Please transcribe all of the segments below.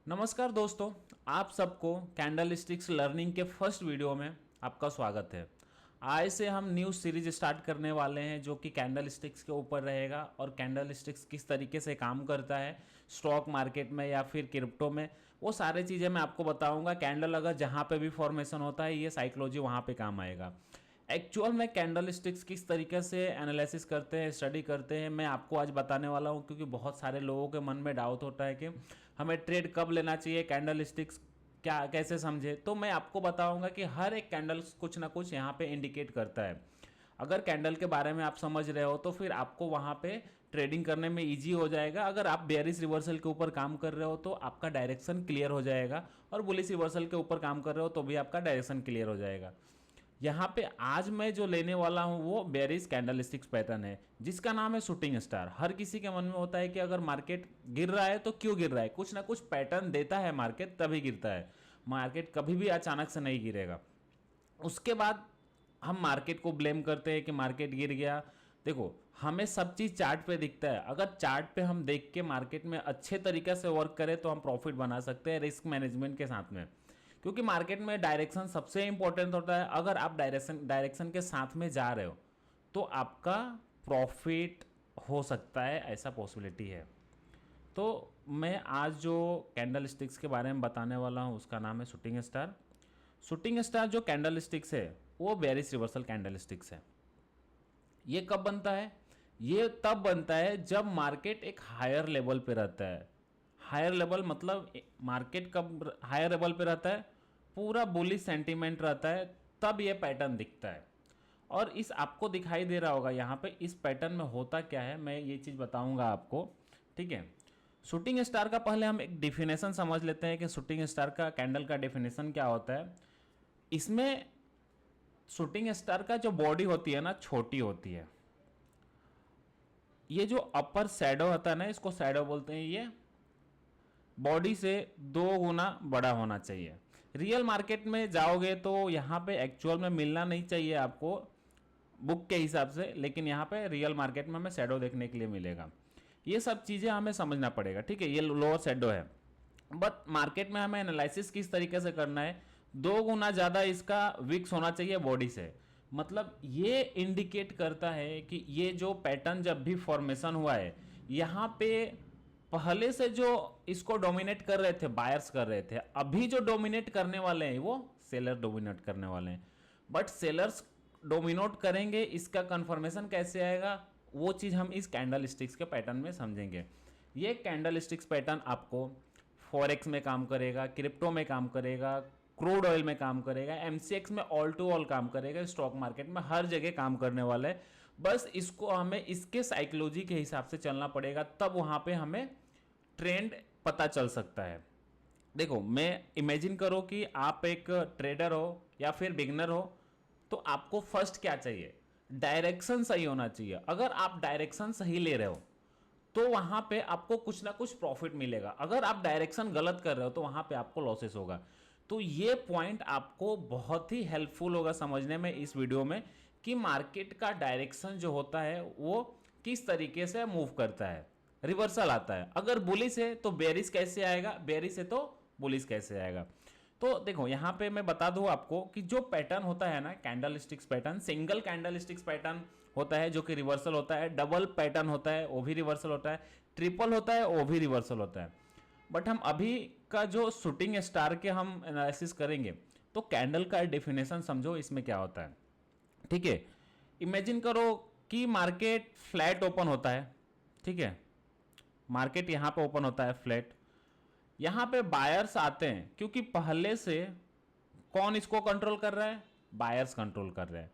नमस्कार दोस्तों, आप सबको कैंडल स्टिक्स लर्निंग के फर्स्ट वीडियो में आपका स्वागत है। आज से हम न्यू सीरीज स्टार्ट करने वाले हैं जो कि कैंडल स्टिक्स के ऊपर रहेगा और कैंडल स्टिक्स किस तरीके से काम करता है स्टॉक मार्केट में या फिर क्रिप्टो में, वो सारी चीज़ें मैं आपको बताऊंगा। कैंडल अगर जहाँ पे भी फॉर्मेशन होता है ये साइकोलॉजी वहाँ पे काम आएगा। एक्चुअल में कैंडल स्टिक्स किस तरीके से एनालिसिस करते हैं, स्टडी करते हैं, मैं आपको आज बताने वाला हूं, क्योंकि बहुत सारे लोगों के मन में डाउट होता है कि हमें ट्रेड कब लेना चाहिए, कैंडल स्टिक्स क्या कैसे समझे। तो मैं आपको बताऊंगा कि हर एक कैंडल कुछ ना कुछ यहाँ पे इंडिकेट करता है। अगर कैंडल के बारे में आप समझ रहे हो तो फिर आपको वहाँ पे ट्रेडिंग करने में इजी हो जाएगा। अगर आप बेयरिश रिवर्सल के ऊपर काम कर रहे हो तो आपका डायरेक्शन क्लियर हो जाएगा, और बुलिश रिवर्सल के ऊपर काम कर रहे हो तो भी आपका डायरेक्शन क्लियर हो जाएगा। यहाँ पे आज मैं जो लेने वाला हूँ वो बेरिश कैंडल स्टिक्स पैटर्न है जिसका नाम है शूटिंग स्टार। हर किसी के मन में होता है कि अगर मार्केट गिर रहा है तो क्यों गिर रहा है, कुछ ना कुछ पैटर्न देता है मार्केट तभी गिरता है। मार्केट कभी भी अचानक से नहीं गिरेगा। उसके बाद हम मार्केट को ब्लेम करते हैं कि मार्केट गिर गया। देखो, हमें सब चीज़ चार्ट पे दिखता है। अगर चार्ट पे हम देख के मार्केट में अच्छे तरीके से वर्क करें तो हम प्रॉफिट बना सकते हैं रिस्क मैनेजमेंट के साथ में, क्योंकि मार्केट में डायरेक्शन सबसे इंपॉर्टेंट होता है। अगर आप डायरेक्शन के साथ में जा रहे हो तो आपका प्रॉफिट हो सकता है, ऐसा पॉसिबिलिटी है। तो मैं आज जो कैंडल स्टिक्स के बारे में बताने वाला हूँ उसका नाम है शूटिंग स्टार। शूटिंग स्टार जो कैंडल स्टिक्स है वो बेरिश रिवर्सल कैंडल स्टिक्स है। ये कब बनता है? ये तब बनता है जब मार्केट एक हायर लेवल पे रहता है। हायर लेवल मतलब मार्केट कब हायर लेवल पे रहता है, पूरा बुलिश सेंटीमेंट रहता है, तब ये पैटर्न दिखता है। और इस आपको दिखाई दे रहा होगा यहाँ पे इस पैटर्न में होता क्या है, मैं ये चीज़ बताऊंगा आपको। ठीक है, शूटिंग स्टार का पहले हम एक डिफिनेशन समझ लेते हैं कि शूटिंग स्टार का कैंडल का डिफिनेशन क्या होता है। इसमें शूटिंग स्टार का जो बॉडी होती है ना, छोटी होती है। ये जो अपर शैडो होता है ना, इसको शैडो बोलते हैं, ये बॉडी से 2 गुना बड़ा होना चाहिए। रियल मार्केट में जाओगे तो यहाँ पे एक्चुअल में मिलना नहीं चाहिए आपको बुक के हिसाब से, लेकिन यहाँ पे रियल मार्केट में हमें शैडो देखने के लिए मिलेगा। ये सब चीज़ें हमें समझना पड़ेगा। ठीक है, ये लोअर शैडो है, बट मार्केट में हमें एनालिसिस किस तरीके से करना है, 2 गुना ज़्यादा इसका विक्स होना चाहिए बॉडी से। मतलब ये इंडिकेट करता है कि ये जो पैटर्न जब भी फॉर्मेशन हुआ है, यहाँ पे पहले से जो इसको डोमिनेट कर रहे थे बायर्स कर रहे थे, अभी जो डोमिनेट करने वाले हैं वो सेलर डोमिनेट करने वाले हैं। बट सेलर्स डोमिनेट करेंगे, इसका कंफर्मेशन कैसे आएगा वो चीज़ हम इस कैंडल स्टिक्स के पैटर्न में समझेंगे। ये कैंडल स्टिक्स पैटर्न आपको फॉरेक्स में काम करेगा, क्रिप्टो में काम करेगा, क्रूड ऑयल में काम करेगा, एमसीएक्स में ऑल टू ऑल काम करेगा, स्टॉक मार्केट में हर जगह काम करने वाला है। बस इसको हमें इसके साइकोलॉजी के हिसाब से चलना पड़ेगा, तब वहाँ पे हमें ट्रेंड पता चल सकता है। देखो, मैं इमेजिन करो कि आप एक ट्रेडर हो या फिर बिगनर हो, तो आपको फर्स्ट क्या चाहिए? डायरेक्शन सही होना चाहिए। अगर आप डायरेक्शन सही ले रहे हो तो वहां पे आपको कुछ ना कुछ प्रॉफिट मिलेगा। अगर आप डायरेक्शन गलत कर रहे हो तो वहां पे आपको लॉसेस होगा। तो ये पॉइंट आपको बहुत ही हेल्पफुल होगा समझने में इस वीडियो में कि मार्केट का डायरेक्शन जो होता है वो किस तरीके से मूव करता है। रिवर्सल आता है, अगर बुलिश है तो बेरिश कैसे आएगा, बेरिश है तो बुलिश कैसे आएगा। तो देखो, यहाँ पे मैं बता दूं आपको कि जो पैटर्न होता है ना candle sticks pattern, single candle sticks pattern होता है जो कि रिवर्सल होता है, डबल पैटर्न होता है वो भी रिवर्सल होता है, ट्रिपल होता है वो भी रिवर्सल होता है। बट हम अभी का जो शूटिंग स्टार के हम एनालिसिस करेंगे तो कैंडल का डेफिनेशन समझो इसमें क्या होता है। ठीक है, इमेजिन करो कि मार्केट फ्लैट ओपन होता है। ठीक है, मार्केट यहाँ पे ओपन होता है फ्लैट, यहाँ पे बायर्स आते हैं क्योंकि पहले से कौन इसको कंट्रोल कर रहा है? बायर्स कंट्रोल कर रहे हैं।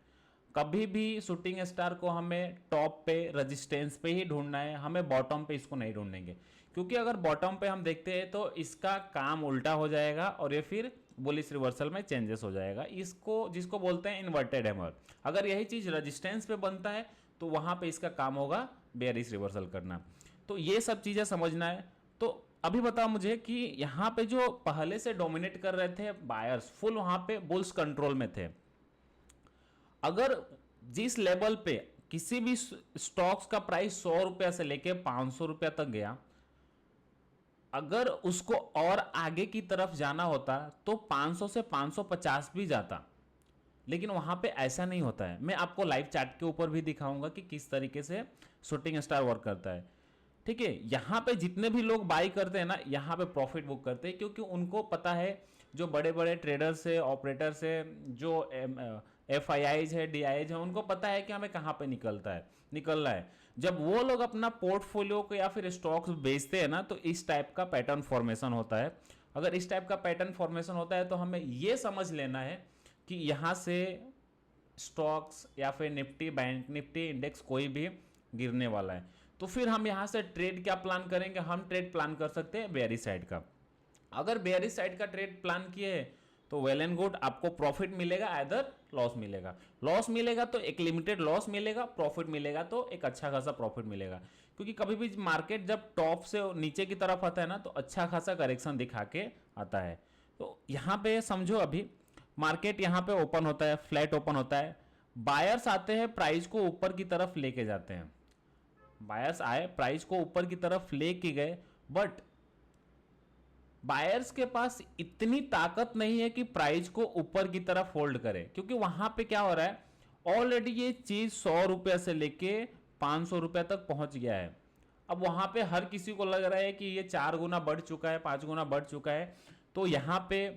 कभी भी शूटिंग स्टार को हमें टॉप पे रेजिस्टेंस पे ही ढूंढना है, हमें बॉटम पे इसको नहीं ढूंढेंगे, क्योंकि अगर बॉटम पे हम देखते हैं तो इसका काम उल्टा हो जाएगा और ये फिर बुलिश रिवर्सल में चेंजेस हो जाएगा। इसको जिसको बोलते हैं इन्वर्टेड हैमर। अगर यही चीज रेजिस्टेंस पे बनता है तो वहां पे इसका काम होगा बेयरिश रिवर्सल करना। तो ये सब चीजें समझना है। तो अभी बताओ मुझे कि यहाँ पे जो पहले से डोमिनेट कर रहे थे बायर्स, फुल वहां पे बुल्स कंट्रोल में थे। अगर जिस लेवल पे किसी भी स्टॉक्स का प्राइस 100 रुपया से लेके 500 रुपया तक गया, अगर उसको और आगे की तरफ जाना होता तो 500 से 550 भी जाता, लेकिन वहां पे ऐसा नहीं होता है। मैं आपको लाइव चैट के ऊपर भी दिखाऊंगा कि किस तरीके से शूटिंग स्टार वर्क करता है। ठीक है, यहाँ पे जितने भी लोग बाई करते हैं ना, यहाँ पे प्रॉफिट बुक करते हैं, क्योंकि उनको पता है, जो बड़े बड़े ट्रेडर्स है, ऑपरेटर्स है, जो FIIs है, DIIs है, उनको पता है कि हमें कहाँ पे निकलना है। जब वो लोग अपना पोर्टफोलियो को या फिर स्टॉक्स बेचते हैं ना, तो इस टाइप का पैटर्न फॉर्मेशन होता है। अगर इस टाइप का पैटर्न फॉर्मेशन होता है तो हमें ये समझ लेना है कि यहाँ से स्टॉक्स या फिर निफ्टी, बैंक निफ्टी इंडेक्स कोई भी गिरने वाला है। तो फिर हम यहाँ से ट्रेड क्या प्लान करेंगे? हम ट्रेड प्लान कर सकते हैं बेयरिश साइड का। अगर बेयरिश साइड का ट्रेड प्लान किए तो वेल एंड गुड, आपको प्रॉफिट मिलेगा, आइदर लॉस मिलेगा। लॉस मिलेगा तो एक लिमिटेड लॉस मिलेगा, प्रॉफिट मिलेगा तो एक अच्छा खासा प्रॉफिट मिलेगा। क्योंकि कभी भी मार्केट जब टॉप से नीचे की तरफ आता है ना, तो अच्छा खासा करेक्शन दिखा के आता है। तो यहाँ पे समझो, अभी मार्केट यहाँ पे ओपन होता है, फ्लैट ओपन होता है, बायर्स आते हैं, प्राइस को ऊपर की तरफ लेके जाते हैं। बायर्स आए, प्राइस को ऊपर की तरफ लेके गए, बट बायर्स के पास इतनी ताकत नहीं है कि प्राइस को ऊपर की तरफ होल्ड करे। क्योंकि वहां पे क्या हो रहा है, ऑलरेडी ये चीज 100 रुपये से लेके 500 रुपये तक पहुंच गया है। अब वहां पे हर किसी को लग रहा है कि ये 4 गुना बढ़ चुका है, 5 गुना बढ़ चुका है, तो यहाँ पे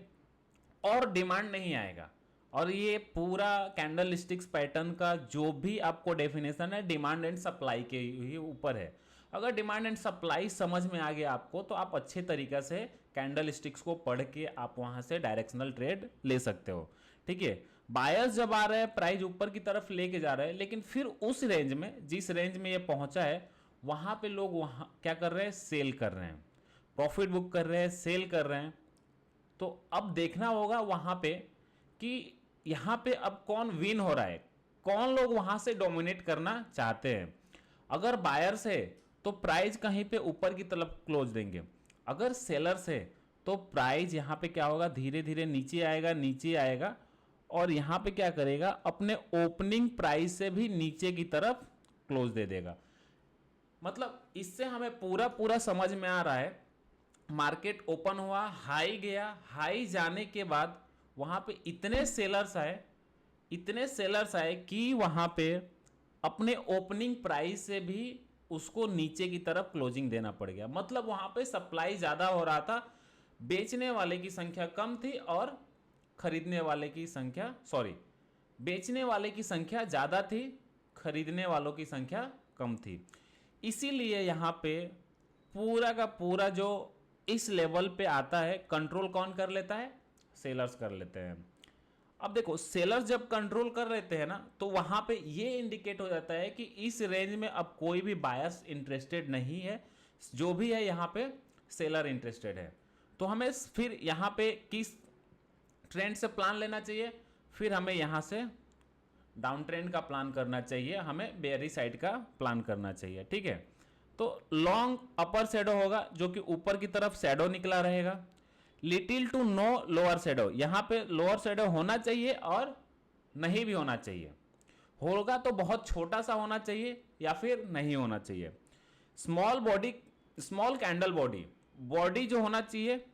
और डिमांड नहीं आएगा। और ये पूरा कैंडल स्टिक्स पैटर्न का जो भी आपको डेफिनेशन है, डिमांड एंड सप्लाई के ही ऊपर है। अगर डिमांड एंड सप्लाई समझ में आ गया आपको, तो आप अच्छे तरीके से कैंडल स्टिक्स को पढ़ के आप वहां से डायरेक्शनल ट्रेड ले सकते हो। ठीक है, बायर्स जब आ रहे हैं, प्राइस ऊपर की तरफ लेके जा रहे हैं, लेकिन फिर उस रेंज में, जिस रेंज में ये पहुंचा है, वहां पे लोग वहां क्या कर रहे हैं, सेल कर रहे हैं, प्रॉफिट बुक कर रहे हैं, सेल कर रहे हैं। तो अब देखना होगा वहां पे कि यहां पे अब कौन विन हो रहा है, कौन लोग वहां से डोमिनेट करना चाहते हैं। अगर बायर्स है तो प्राइस कहीं पे ऊपर की तरफ क्लोज देंगे। अगर सेलर्स है तो प्राइस यहां पे क्या होगा, धीरे धीरे नीचे आएगा, नीचे आएगा, और यहां पे क्या करेगा, अपने ओपनिंग प्राइस से भी नीचे की तरफ क्लोज दे देगा। मतलब इससे हमें पूरा पूरा समझ में आ रहा है, मार्केट ओपन हुआ, हाई गया, हाई जाने के बाद वहां पे इतने सेलर्स आए कि वहां पे अपने ओपनिंग प्राइस से भी उसको नीचे की तरफ क्लोजिंग देना पड़ गया। मतलब वहां पे सप्लाई ज्यादा हो रहा था, बेचने वाले की संख्या कम थी और खरीदने वाले की संख्या, सॉरी, बेचने वाले की संख्या ज्यादा थी, खरीदने वालों की संख्या कम थी। इसीलिए यहां पे पूरा का पूरा जो इस लेवल पे आता है, कंट्रोल कौन कर लेता है, सेलर्स कर लेते हैं। अब देखो, सेलर्स जब कंट्रोल कर लेते हैं ना, तो वहां पे ये इंडिकेट हो जाता है कि इस रेंज में अब कोई भी बायर्स इंटरेस्टेड नहीं है, जो भी है यहाँ पे सेलर इंटरेस्टेड है। तो हमें फिर यहाँ पे किस ट्रेंड से प्लान लेना चाहिए, फिर हमें यहाँ से डाउन ट्रेंड का प्लान करना चाहिए, हमें बेयरिश साइड का प्लान करना चाहिए। ठीक है, तो लॉन्ग अपर शैडो होगा, जो कि ऊपर की तरफ शैडो निकला रहेगा, little to no lower shadow, यहां पे लोअर शैडो होना चाहिए और नहीं भी होना चाहिए। होगा तो बहुत छोटा सा होना चाहिए या फिर नहीं होना चाहिए। Small body, small candle body जो होना चाहिए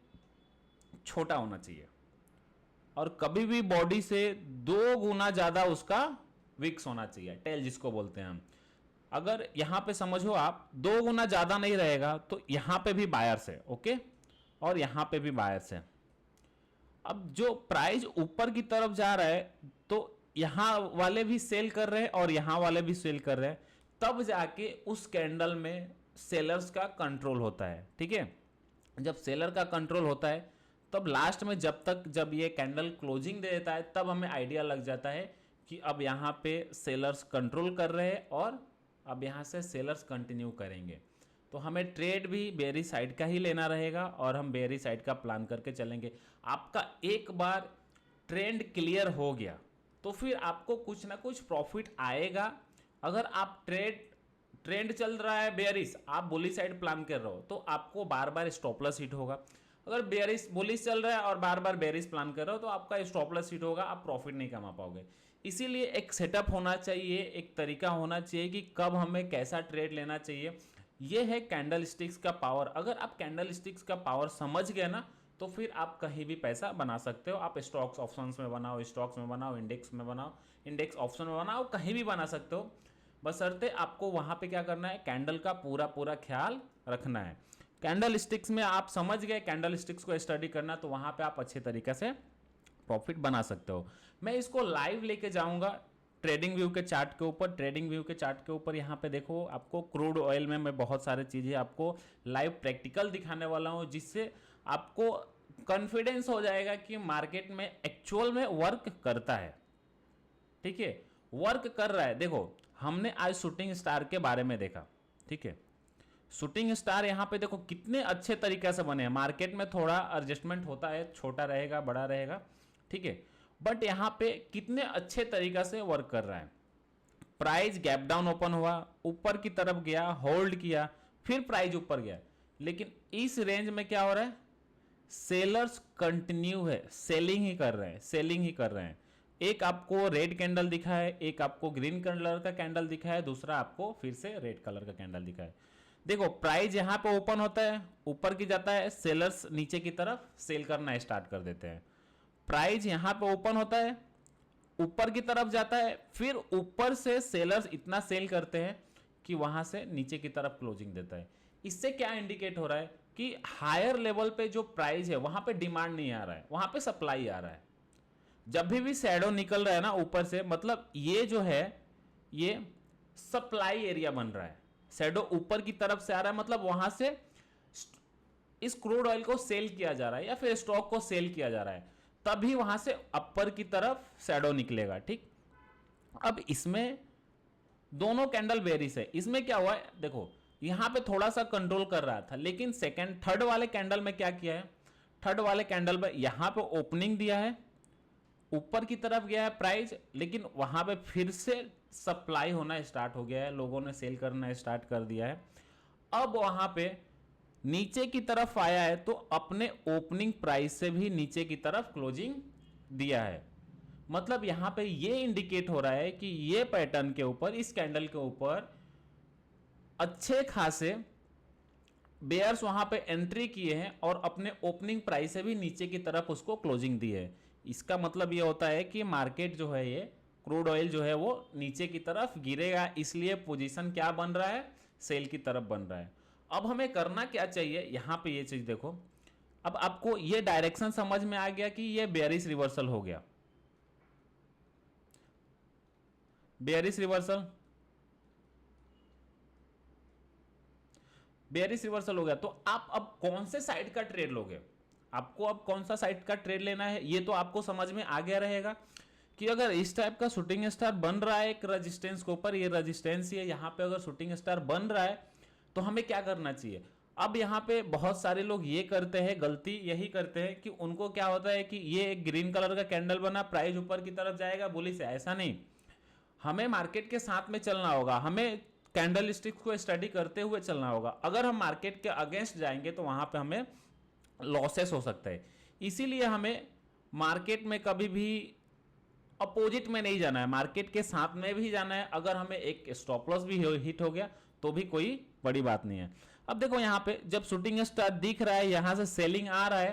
छोटा होना चाहिए, और कभी भी बॉडी से 2 गुना ज्यादा उसका विक्स होना चाहिए, टेल जिसको बोलते हैं हम। अगर यहां पे समझो आप 2 गुना ज्यादा नहीं रहेगा, तो यहां पे भी बायर्स है, ओके, और यहां पे भी बायर्स है। अब जो प्राइस ऊपर की तरफ जा रहा है, तो यहां वाले भी सेल कर रहे हैं और यहां वाले भी सेल कर रहे हैं, तब जाके उस कैंडल में सेलर्स का कंट्रोल होता है। ठीक है, जब सेलर का कंट्रोल होता है, तब लास्ट में जब ये कैंडल क्लोजिंग दे देता है, तब हमें आइडिया लग जाता है कि अब यहाँ पे सेलर्स कंट्रोल कर रहे हैं और अब यहाँ से सेलर्स कंटिन्यू करेंगे। तो हमें ट्रेड भी बेयरिश साइड का ही लेना रहेगा और हम बेयरिश साइड का प्लान करके चलेंगे। आपका एक बार ट्रेंड क्लियर हो गया तो फिर आपको कुछ ना कुछ प्रॉफिट आएगा। अगर आप ट्रेंड चल रहा है बेयरिश, आप बुलिश साइड प्लान कर रहे हो, तो आपको बार बार स्टॉप लॉस हिट होगा। अगर बेयरिश बुलिश चल रहा है और बार बार बेयरिश प्लान कर रहे हो, तो आपका स्टॉप लॉस हिट होगा, आप प्रॉफिट नहीं कमा पाओगे। इसीलिए एक सेटअप होना चाहिए, एक तरीका होना चाहिए कि कब हमें कैसा ट्रेड लेना चाहिए। ये है कैंडल स्टिक्स का पावर। अगर आप कैंडल स्टिक्स का पावर समझ गए ना, तो फिर आप कहीं भी पैसा बना सकते हो। आप स्टॉक्स ऑप्शंस में बनाओ, स्टॉक्स में बनाओ, इंडेक्स में बनाओ, इंडेक्स ऑप्शन में बनाओ, कहीं भी बना सकते हो। बशर्ते आपको वहाँ पे क्या करना है, कैंडल का पूरा पूरा ख्याल रखना है। कैंडल स्टिक्स में आप समझ गए, कैंडल स्टिक्स को स्टडी करना, तो वहाँ पे आप अच्छे तरीके से प्रॉफिट बना सकते हो। मैं इसको लाइव लेके जाऊंगा ट्रेडिंग व्यू के चार्ट के ऊपर। ट्रेडिंग व्यू के चार्ट के ऊपर यहाँ पे देखो, आपको क्रूड ऑयल में मैं बहुत सारे चीज़ें आपको लाइव प्रैक्टिकल दिखाने वाला हूँ, जिससे आपको कॉन्फिडेंस हो जाएगा कि मार्केट में एक्चुअल में वर्क करता है। ठीक है, वर्क कर रहा है। देखो, हमने आज शूटिंग स्टार के बारे में देखा। ठीक है, शूटिंग स्टार यहाँ पे देखो कितने अच्छे तरीके से बने हैं। मार्केट में थोड़ा एडजस्टमेंट होता है, छोटा रहेगा, बड़ा रहेगा, ठीक है, बट यहाँ पे कितने अच्छे तरीके से वर्क कर रहा है। प्राइस गैप डाउन ओपन हुआ, ऊपर की तरफ गया, होल्ड किया, फिर प्राइस ऊपर गया, लेकिन इस रेंज में क्या हो रहा है, सेलर्स कंटिन्यू है, सेलिंग ही कर रहे हैं, सेलिंग ही कर रहे हैं। एक आपको रेड कैंडल दिखा है, एक आपको ग्रीन कलर का कैंडल दिखा है, दूसरा आपको फिर से रेड कलर का कैंडल दिखा है। देखो, प्राइस यहां पे ओपन होता है, ऊपर की जाता है, सेलर्स नीचे की तरफ सेल करना स्टार्ट कर देते हैं। प्राइस यहां पे ओपन होता है, ऊपर की तरफ जाता है, फिर ऊपर से सेलर्स इतना सेल करते हैं कि वहां से नीचे की तरफ क्लोजिंग देता है। इससे क्या इंडिकेट हो रहा है कि हायर लेवल पे जो प्राइस है वहां पे डिमांड नहीं आ रहा है, वहां पे सप्लाई आ रहा है। जब भी शैडो निकल रहा है ना ऊपर से, मतलब ये जो है ये सप्लाई एरिया बन रहा है। शैडो ऊपर की तरफ से आ रहा है, मतलब वहां से इस क्रूड ऑयल को सेल किया जा रहा है या फिर स्टॉक को सेल किया जा रहा है, तभी वहां से अपर की तरफ शैडो निकलेगा। ठीक, अब इसमें दोनों कैंडल बेरिश है। इसमें क्या हुआ है, देखो यहां पे थोड़ा सा कंट्रोल कर रहा था, लेकिन सेकंड थर्ड वाले कैंडल में क्या किया है, थर्ड वाले कैंडल में यहां पे ओपनिंग दिया है, ऊपर की तरफ गया है प्राइस, लेकिन वहां पे फिर से सप्लाई होना स्टार्ट हो गया है, लोगों ने सेल करना स्टार्ट कर दिया है। अब वहां पे नीचे की तरफ आया है, तो अपने ओपनिंग प्राइस से भी नीचे की तरफ क्लोजिंग दिया है। मतलब यहां पे ये इंडिकेट हो रहा है कि ये पैटर्न के ऊपर, इस कैंडल के ऊपर अच्छे खासे बेयर्स वहां पे एंट्री किए हैं और अपने ओपनिंग प्राइस से भी नीचे की तरफ उसको क्लोजिंग दी है। इसका मतलब ये होता है कि मार्केट जो है, ये क्रूड ऑयल जो है वो नीचे की तरफ गिरेगा, इसलिए पोजीशन क्या बन रहा है, सेल की तरफ बन रहा है। अब हमें करना क्या चाहिए, यहां पे ये चीज देखो, अब आपको ये डायरेक्शन समझ में आ गया कि ये बेयरिश रिवर्सल हो गया, बेयरिश रिवर्सल, बेयरिश रिवर्सल हो गया। तो आप अब कौन से साइड का ट्रेड लोगे, आपको अब कौन सा साइड का ट्रेड लेना है, ये तो आपको समझ में आ गया रहेगा कि अगर इस टाइप का शूटिंग स्टार बन रहा है एक रेजिस्टेंस के ऊपर, ये रेजिस्टेंस है, यहां पे अगर शूटिंग स्टार बन रहा है तो हमें क्या करना चाहिए। अब यहाँ पे बहुत सारे लोग ये करते हैं, गलती यही करते हैं कि उनको क्या होता है कि ये एक ग्रीन कलर का कैंडल बना, प्राइस ऊपर की तरफ जाएगा, बुलिश है, ऐसा नहीं। हमें मार्केट के साथ में चलना होगा, हमें कैंडल स्टिक्स को स्टडी करते हुए चलना होगा। अगर हम मार्केट के अगेंस्ट जाएंगे तो वहां पे हमें लॉसेस हो सकता है। इसीलिए हमें मार्केट में कभी भी अपोजिट में नहीं जाना है, मार्केट के साथ में भी जाना है। अगर हमें एक स्टॉप लॉस भी हिट हो गया तो भी कोई बड़ी बात नहीं है। अब देखो यहां पे जब शूटिंग स्टार दिख रहा है, यहां से सेलिंग आ रहा है,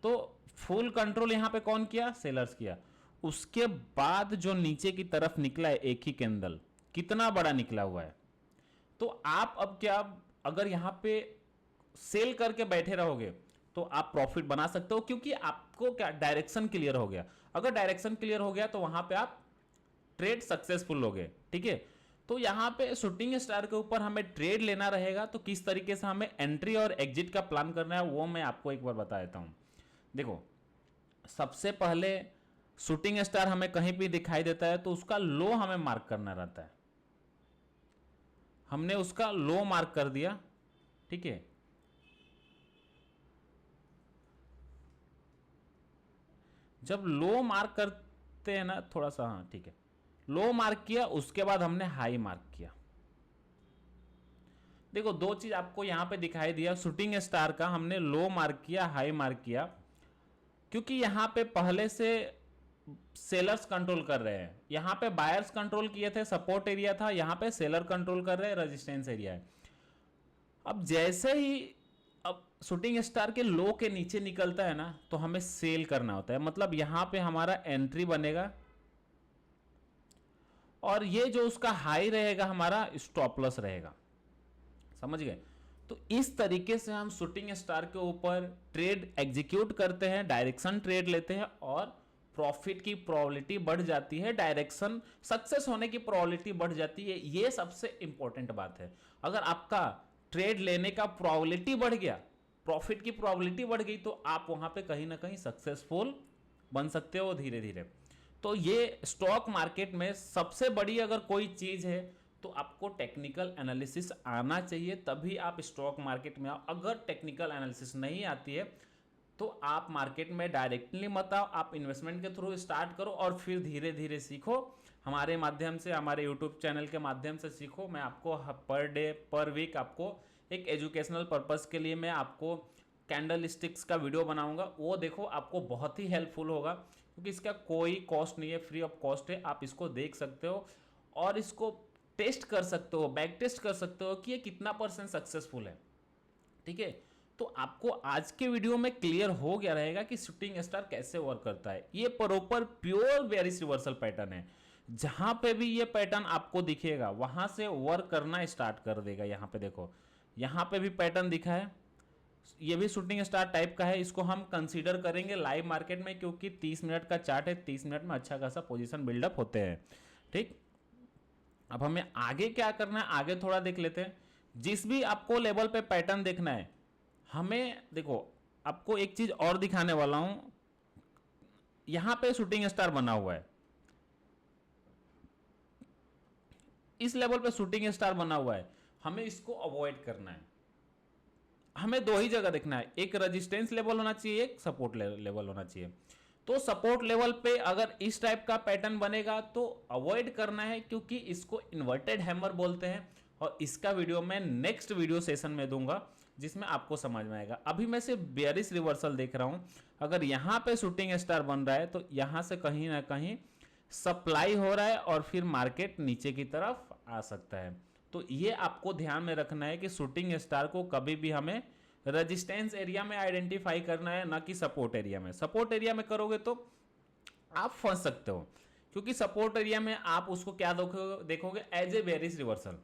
तो फुल कंट्रोल यहां पे कौन किया, सेलर्स किया। उसके बाद जो नीचे की तरफ निकला है एक ही कैंडल, कितना बड़ा निकला हुआ है, तो आप अब क्या, अगर यहां पे सेल करके बैठे रहोगे तो आप प्रॉफिट बना सकते हो, क्योंकि आपको क्या डायरेक्शन क्लियर हो गया। अगर डायरेक्शन क्लियर हो गया तो वहां पे आप ट्रेड सक्सेसफुल हो गए। ठीक है, तो यहां पे शूटिंग स्टार के ऊपर हमें ट्रेड लेना रहेगा, तो किस तरीके से हमें एंट्री और एग्जिट का प्लान करना है वो मैं आपको एक बार बता देता हूं। देखो, सबसे पहले शूटिंग स्टार हमें कहीं भी दिखाई देता है तो उसका लो हमें मार्क करना रहता है। हमने उसका लो मार्क कर दिया, ठीक है, जब लो मार्क करते हैं ना थोड़ा सा, हाँ ठीक है, लो मार्क किया, उसके बाद हमने हाई मार्क किया। देखो दो चीज आपको यहां पे दिखाई दिया, शूटिंग स्टार का हमने लो मार्क किया, हाई मार्क किया, क्योंकि यहां पे पहले से सेलर्स कंट्रोल कर रहे हैं, यहां पे बायर्स कंट्रोल किए थे, सपोर्ट एरिया था, यहां पे सेलर कंट्रोल कर रहे हैं, रेजिस्टेंस एरिया है। अब जैसे ही अब शूटिंग स्टार के लो के नीचे निकलता है ना, तो हमें सेल करना होता है। मतलब यहां पे हमारा एंट्री बनेगा और ये जो उसका हाई रहेगा हमारा स्टॉप लॉस रहेगा। समझ गए? तो इस तरीके से हम शूटिंग स्टार के ऊपर ट्रेड एग्जीक्यूट करते हैं, डायरेक्शन ट्रेड लेते हैं और प्रॉफिट की प्रोबेबिलिटी बढ़ जाती है, डायरेक्शन सक्सेस होने की प्रोबेबिलिटी बढ़ जाती है। ये सबसे इंपॉर्टेंट बात है। अगर आपका ट्रेड लेने का प्रोबेबिलिटी बढ़ गया, प्रॉफिट की प्रोबेबिलिटी बढ़ गई, तो आप वहां पे कहीं ना कहीं सक्सेसफुल बन सकते हो धीरे धीरे। तो ये स्टॉक मार्केट में सबसे बड़ी अगर कोई चीज है तो आपको टेक्निकल एनालिसिस आना चाहिए, तभी आप स्टॉक मार्केट में आओ। अगर टेक्निकल एनालिसिस नहीं आती है तो आप मार्केट में डायरेक्टली मत आओ, आप इन्वेस्टमेंट के थ्रू स्टार्ट करो और फिर धीरे धीरे सीखो। हमारे माध्यम से, हमारे यूट्यूब चैनल के माध्यम से सीखो। मैं आपको पर डे पर वीक आपको एक एजुकेशनल पर्पस के लिए मैं आपको कैंडल स्टिक्स का वीडियो बनाऊंगा, वो देखो, आपको बहुत ही हेल्पफुल होगा क्योंकि इसका कोई कॉस्ट नहीं है, फ्री ऑफ कॉस्ट है। आप इसको देख सकते हो और इसको टेस्ट कर सकते हो, बैक टेस्ट कर सकते हो कि ये कितना % सक्सेसफुल है। ठीक है, तो आपको आज के वीडियो में क्लियर हो गया रहेगा कि शूटिंग स्टार कैसे वर्क करता है। ये proper pure bearish reversal pattern है। जहां पे भी ये पैटर्न आपको दिखेगा वहां से वर्क करना स्टार्ट कर देगा। यहाँ पे देखो, यहाँ पे भी पैटर्न दिखा है, ये भी शूटिंग स्टार टाइप का है। इसको हम कंसीडर करेंगे लाइव मार्केट में क्योंकि 30 मिनट का चार्ट है, 30 मिनट में अच्छा खासा पोजीशन बिल्डअप होते हैं। ठीक, अब हमें आगे क्या करना है, आगे थोड़ा देख लेते हैं। जिस भी आपको लेवल पे पैटर्न देखना है, हमें देखो, आपको एक चीज और दिखाने वाला हूं। यहां पे शूटिंग स्टार बना हुआ है, इस लेवल पे शूटिंग स्टार बना हुआ है, हमें इसको अवॉइड करना है। हमें दो ही जगह देखना है, एक रेजिस्टेंस लेवल होना चाहिए, एक सपोर्ट लेवल होना चाहिए। तो सपोर्ट लेवल पे अगर इस टाइप का पैटर्न बनेगा तो अवॉइड करना है, क्योंकि इसको इन्वर्टेड हैमर बोलते हैं और इसका वीडियो मैं नेक्स्ट वीडियो सेशन में दूंगा जिसमें आपको समझ में आएगा। अभी मैं सिर्फ बेयरिश रिवर्सल देख रहा हूं। अगर यहां पे शूटिंग स्टार बन रहा है तो यहां से कहीं ना कहीं सप्लाई हो रहा है और फिर मार्केट नीचे की तरफ आ सकता है। तो ये आपको ध्यान में रखना है कि शूटिंग स्टार को कभी भी हमें रेजिस्टेंस एरिया में आइडेंटिफाई करना है, ना कि सपोर्ट एरिया में। सपोर्ट एरिया में करोगे तो आप फंस सकते हो, क्योंकि सपोर्ट एरिया में आप उसको क्या देखोगे as a bearish reversal,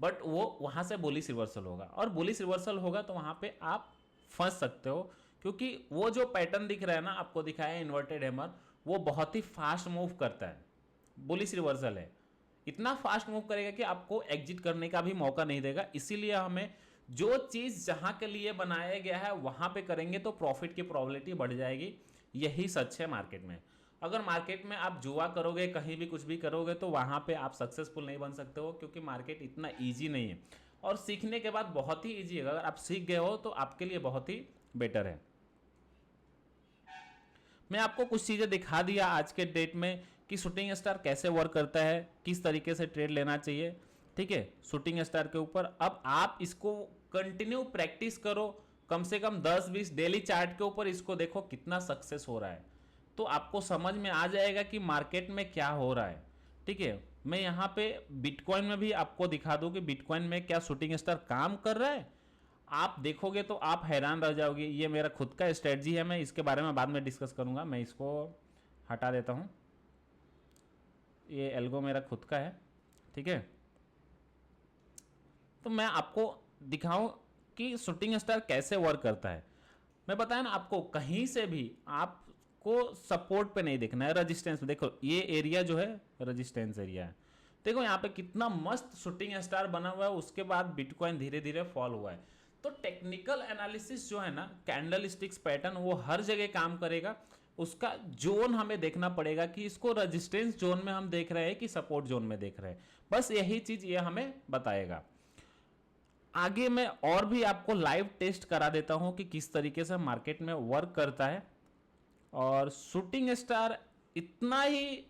but वो वहां से बुलिश रिवर्सल होगा और बुलिश रिवर्सल होगा तो वहां पे आप फंस सकते हो, क्योंकि वो जो पैटर्न दिख रहा है ना, आपको दिखाया है इन्वर्टेड हैमर, वो बहुत ही फास्ट मूव करता है। बुलिश रिवर्सल है, इतना फास्ट मूव करेगा कि आपको एग्जिट करने का भी मौका नहीं देगा। इसीलिए हमें जो चीज जहां के लिए बनाया गया है वहां पे करेंगे तो प्रॉफिट की प्रोबेबिलिटी बढ़ जाएगी। यही सच है मार्केट में। अगर मार्केट में आप जुआ करोगे, कहीं भी कुछ भी करोगे, तो वहां पे आप सक्सेसफुल नहीं बन सकते हो, क्योंकि मार्केट इतना ईजी नहीं है और सीखने के बाद बहुत ही ईजी है। अगर आप सीख गए हो तो आपके लिए बहुत ही बेटर है। मैं आपको कुछ चीजें दिखा दिया आज के डेट में कि शूटिंग स्टार कैसे वर्क करता है, किस तरीके से ट्रेड लेना चाहिए। ठीक है, शूटिंग स्टार के ऊपर अब आप इसको कंटिन्यू प्रैक्टिस करो, कम से कम 10-20 डेली चार्ट के ऊपर इसको देखो कितना सक्सेस हो रहा है, तो आपको समझ में आ जाएगा कि मार्केट में क्या हो रहा है। ठीक है, मैं यहाँ पे बिटकॉइन में भी आपको दिखा दूं कि बिटकॉइन में क्या शूटिंग स्टार काम कर रहा है। आप देखोगे तो आप हैरान रह जाओगे। ये मेरा खुद का स्ट्रेटजी है, मैं इसके बारे में बाद में डिस्कस करूंगा। मैं इसको हटा देता हूं, ये एल्गो मेरा खुद का है। ठीक है, तो मैं आपको दिखाऊं कि शूटिंग स्टार कैसे वर्क करता है। मैं बताया ना आपको, कहीं से भी आपको सपोर्ट पे नहीं देखना है, रेजिस्टेंस पे देखो। ये एरिया जो है रेजिस्टेंस एरिया है, देखो यहाँ पे कितना मस्त शूटिंग स्टार बना हुआ है। उसके बाद बिटकॉइन धीरे धीरे फॉल हुआ है। तो टेक्निकल एनालिसिस जो है ना, कैंडल स्टिक्स पैटर्न, वो हर जगह काम करेगा। उसका जोन हमें देखना पड़ेगा कि इसको रेजिस्टेंस जोन में हम देख रहे हैं कि सपोर्ट जोन में देख रहे हैं। बस यही चीज ये हमें बताएगा। आगे मैं और भी आपको लाइव टेस्ट करा देता हूं कि किस तरीके से मार्केट में वर्क करता है। और शूटिंग स्टार इतना ही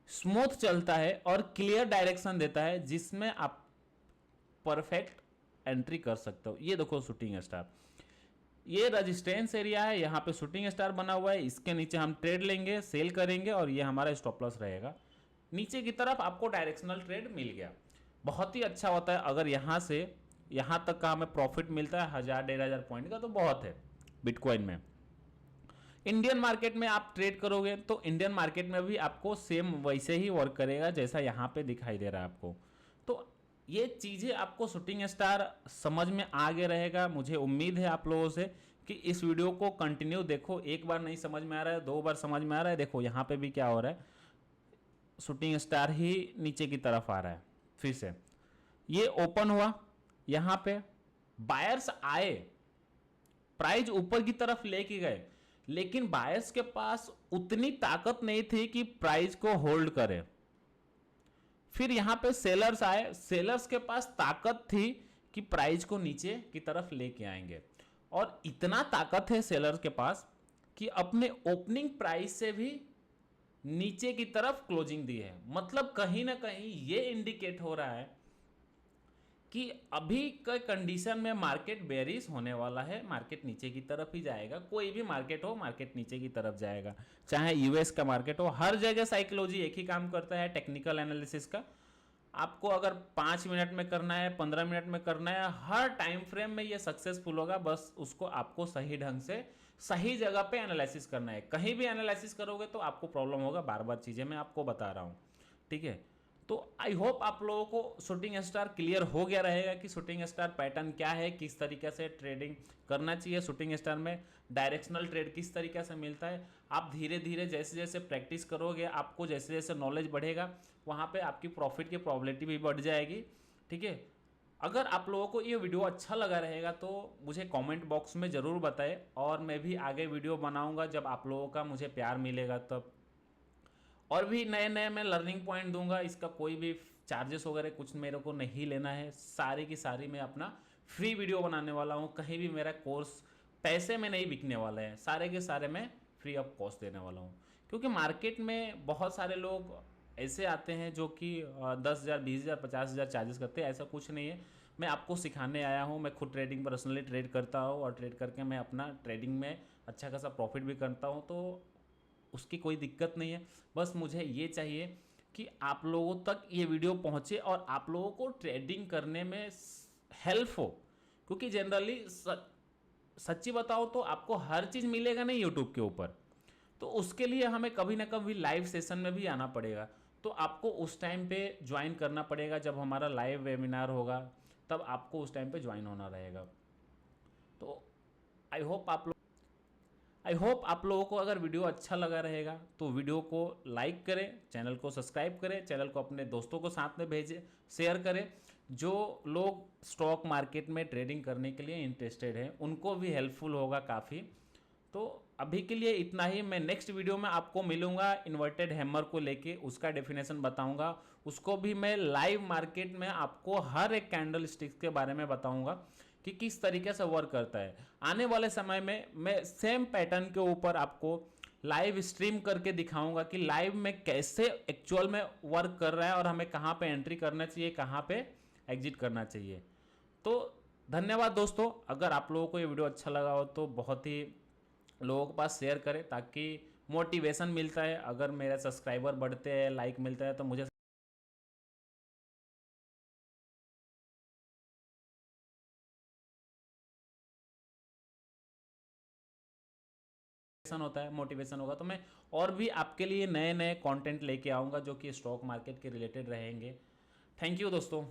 स्मूथ चलता है और क्लियर डायरेक्शन देता है जिसमें आप परफेक्ट एंट्री कर सकते हो। ये देखो शूटिंग स्टार, ये रेजिस्टेंस एरिया है, यहाँ पे शूटिंग स्टार बना हुआ है, इसके नीचे हम ट्रेड लेंगे, सेल करेंगे और ये हमारा स्टॉप लॉस रहेगा। नीचे की तरफ आपको डायरेक्शनल ट्रेड मिल गया, बहुत ही अच्छा होता है। अगर यहाँ से यहाँ तक का हमें प्रॉफिट मिलता है 1000-1500 पॉइंट का, तो बहुत है बिटकॉइन में। इंडियन मार्केट में आप ट्रेड करोगे तो इंडियन मार्केट में भी आपको सेम वैसे ही वर्क करेगा जैसा यहाँ पे दिखाई दे रहा है आपको। तो ये चीज़ें आपको शूटिंग स्टार समझ में आ गया रहेगा। मुझे उम्मीद है आप लोगों से कि इस वीडियो को कंटिन्यू देखो। एक बार नहीं समझ में आ रहा है, 2 बार समझ में आ रहा है, देखो यहाँ पे भी क्या हो रहा है, शूटिंग स्टार ही नीचे की तरफ आ रहा है। फिर से ये ओपन हुआ, यहाँ पे बायर्स आए, प्राइस ऊपर की तरफ लेके गए, लेकिन बायर्स के पास उतनी ताकत नहीं थी कि प्राइस को होल्ड करे। फिर यहां पे सेलर्स आए, सेलर्स के पास ताकत थी कि प्राइस को नीचे की तरफ लेके आएंगे, और इतना ताकत है सेलर्स के पास कि अपने ओपनिंग प्राइस से भी नीचे की तरफ क्लोजिंग दी है। मतलब कहीं ना कहीं ये इंडिकेट हो रहा है कि अभी के कंडीशन में मार्केट बेरिश होने वाला है, मार्केट नीचे की तरफ ही जाएगा। कोई भी मार्केट हो, मार्केट नीचे की तरफ जाएगा, चाहे यूएस का मार्केट हो। हर जगह साइकोलॉजी एक ही काम करता है, टेक्निकल एनालिसिस का। आपको अगर 5 मिनट में करना है, 15 मिनट में करना है, हर टाइम फ्रेम में ये सक्सेसफुल होगा। बस उसको आपको सही ढंग से सही जगह पे एनालिसिस करना है। कहीं भी एनालिसिस करोगे तो आपको प्रॉब्लम होगा। बार बार चीज़ें मैं आपको बता रहा हूँ, ठीक है। तो आई होप आप लोगों को शूटिंग स्टार क्लियर हो गया रहेगा कि शूटिंग स्टार पैटर्न क्या है, किस तरीके से ट्रेडिंग करना चाहिए। शूटिंग स्टार में डायरेक्शनल ट्रेड किस तरीके से मिलता है। आप धीरे धीरे जैसे जैसे प्रैक्टिस करोगे, आपको जैसे जैसे नॉलेज बढ़ेगा, वहाँ पे आपकी प्रॉफिट की प्रोबेबिलिटी भी बढ़ जाएगी, ठीक है। अगर आप लोगों को ये वीडियो अच्छा लगा रहेगा तो मुझे कमेंट बॉक्स में ज़रूर बताएं, और मैं भी आगे वीडियो बनाऊंगा जब आप लोगों का मुझे प्यार मिलेगा तब। और भी नए नए मैं लर्निंग पॉइंट दूंगा। इसका कोई भी चार्जेस वगैरह कुछ मेरे को नहीं लेना है। सारी की सारी मैं अपना फ्री वीडियो बनाने वाला हूँ। कहीं भी मेरा कोर्स पैसे में नहीं बिकने वाला है, सारे के सारे मैं फ्री ऑफ कॉस्ट देने वाला हूँ। क्योंकि मार्केट में बहुत सारे लोग ऐसे आते हैं जो कि 10,000, 20,000, 50,000 चार्जेस करते हैं। ऐसा कुछ नहीं है। मैं आपको सिखाने आया हूँ। मैं खुद ट्रेडिंग पर्सनली ट्रेड करता हूँ, और ट्रेड करके मैं अपना ट्रेडिंग में अच्छा खासा प्रॉफिट भी करता हूँ। तो उसकी कोई दिक्कत नहीं है। बस मुझे ये चाहिए कि आप लोगों तक ये वीडियो पहुँचे और आप लोगों को ट्रेडिंग करने में हेल्प हो। क्योंकि जनरली सच्ची बताओ तो आपको हर चीज़ मिलेगा नहीं यूट्यूब के ऊपर। तो उसके लिए हमें कभी ना कभी लाइव सेशन में भी आना पड़ेगा। तो आपको उस टाइम पे ज्वाइन करना पड़ेगा। जब हमारा लाइव वेबिनार होगा तब आपको उस टाइम पे ज्वाइन होना रहेगा। तो आई होप आप लोगों को अगर वीडियो अच्छा लगा रहेगा तो वीडियो को लाइक करें, चैनल को सब्सक्राइब करें, चैनल को अपने दोस्तों को साथ में भेजें, शेयर करें। जो लोग स्टॉक मार्केट में ट्रेडिंग करने के लिए इंटरेस्टेड हैं उनको भी हेल्पफुल होगा काफ़ी। तो अभी के लिए इतना ही। मैं नेक्स्ट वीडियो में आपको मिलूंगा इन्वर्टेड हैमर को लेके, उसका डेफिनेशन बताऊंगा। उसको भी मैं लाइव मार्केट में आपको हर एक कैंडल स्टिक्स के बारे में बताऊंगा कि किस तरीके से वर्क करता है। आने वाले समय में मैं सेम पैटर्न के ऊपर आपको लाइव स्ट्रीम करके दिखाऊंगा कि लाइव में कैसे एक्चुअल में वर्क कर रहा है, और हमें कहाँ पे एंट्री करना चाहिए, कहाँ पे एग्जिट करना चाहिए। तो धन्यवाद दोस्तों। अगर आप लोगों को ये वीडियो अच्छा लगा हो तो बहुत ही लोगों के पास शेयर करें, ताकि मोटिवेशन मिलता है। अगर मेरे सब्सक्राइबर बढ़ते हैं, लाइक मिलता है, तो मुझे होता है, मोटिवेशन होगा तो मैं और भी आपके लिए नए नए कंटेंट लेके आऊँगा जो कि स्टॉक मार्केट के रिलेटेड रहेंगे। थैंक यू दोस्तों।